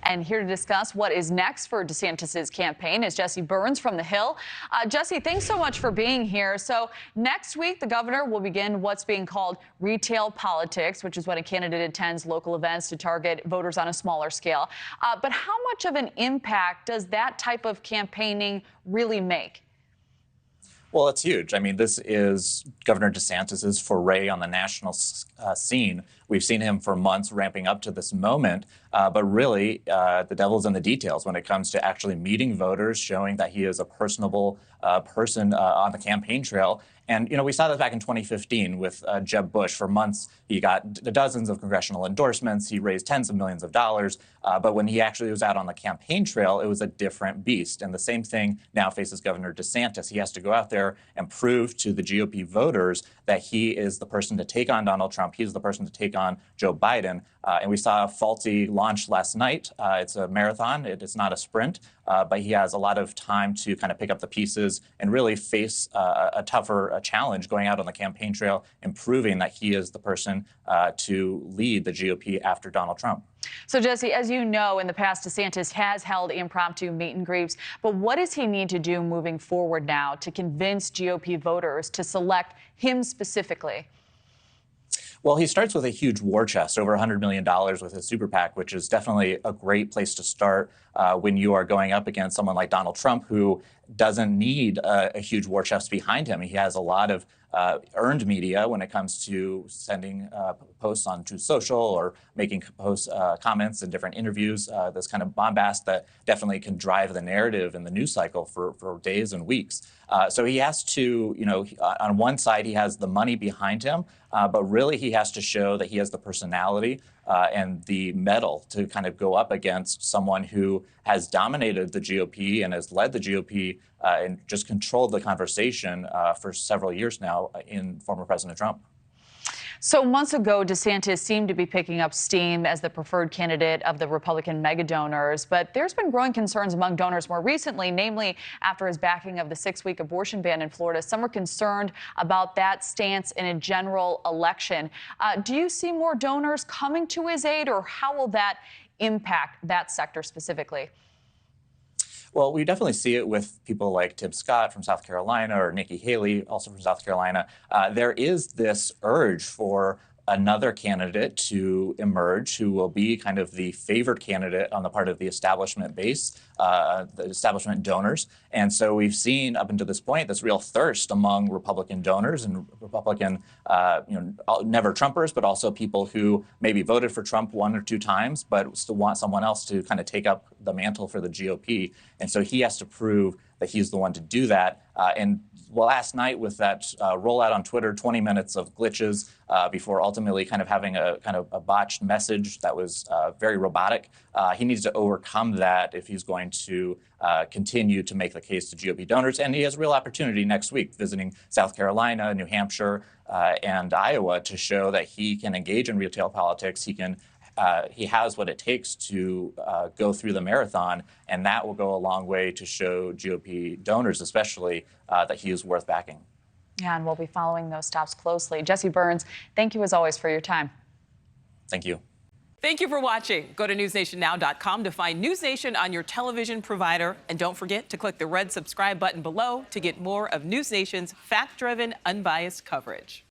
And here to discuss what is next for DeSantis' campaign is Jesse Byrne from The Hill. Jesse, thanks so much for being here. So next week, the governor will begin what's being called retail politics, which is when a candidate attends local events to target voters on a smaller scale. But how much of an impact does that type of campaigning really make? Well, it's huge. I mean, this is Governor DeSantis' foray on the national scene. We've seen him for months ramping up to this moment, but really the devil's in the details when it comes to actually meeting voters, showing that he is a personable person on the campaign trail. And, you know, we saw this back in 2015 with Jeb Bush. For months, he got dozens of congressional endorsements. He raised tens of millions of dollars. But when he actually was out on the campaign trail, it was a different beast. And the same thing now faces Governor DeSantis. He has to go out there and prove to the GOP voters that he is the person to take on Donald Trump. He's the person to take on Joe Biden. And we saw a faulty launch last night. It's a marathon. It is not a sprint. But he has a lot of time to kind of pick up the pieces and really face a tougher challenge going out on the campaign trail and proving that he is the person to lead the GOP after Donald Trump. So, Jesse, as you know, in the past, DeSantis has held impromptu meet and greets. But what does he need to do moving forward now to convince GOP voters to select him specifically? Well, he starts with a huge war chest, over $100 million with his super PAC, which is definitely a great place to start when you are going up against someone like Donald Trump, who doesn't need a huge war chest behind him. He has a lot of earned media when it comes to sending posts on Truth Social or making comments in different interviews, this kind of bombast that definitely can drive the narrative in the news cycle for days and weeks. So he has to, you know, on one side, he has the money behind him, but really he has to show that he has the personality and the mettle to kind of go up against someone who has dominated the GOP and has led the GOP and just controlled the conversation for several years now in former President Trump. So months ago, DeSantis seemed to be picking up steam as the preferred candidate of the Republican megadonors. But there's been growing concerns among donors more recently, namely after his backing of the 6-week abortion ban in Florida. Some are concerned about that stance in a general election. Do you see more donors coming to his aid, or how will that impact that sector specifically? Well, we definitely see it with people like Tim Scott from South Carolina or Nikki Haley, also from South Carolina. There is this urge for another candidate to emerge who will be kind of the favored candidate on the part of the establishment base, the establishment donors. And so we've seen up until this point this real thirst among Republican donors and Republican, never Trumpers, but also people who maybe voted for Trump 1 or 2 times, but still want someone else to kind of take up the mantle for the GOP. And so he has to prove that he's the one to do that. And last night with that rollout on Twitter, 20 minutes of glitches before ultimately kind of having a botched message that was very robotic. He needs to overcome that if he's going to continue to make the case to GOP donors. And he has a real opportunity next week visiting South Carolina, New Hampshire, and Iowa to show that he can engage in retail politics. He has what it takes to go through the marathon, and that will go a long way to show GOP donors especially that he is worth backing. Yeah, and we'll be following those stops closely. Jesse Byrne, thank you as always for your time. Thank you. Thank you for watching. Go to newsnationnow.com to find News Nation on your television provider. And don't forget to click the red subscribe button below to get more of News Nation's fact-driven, unbiased coverage.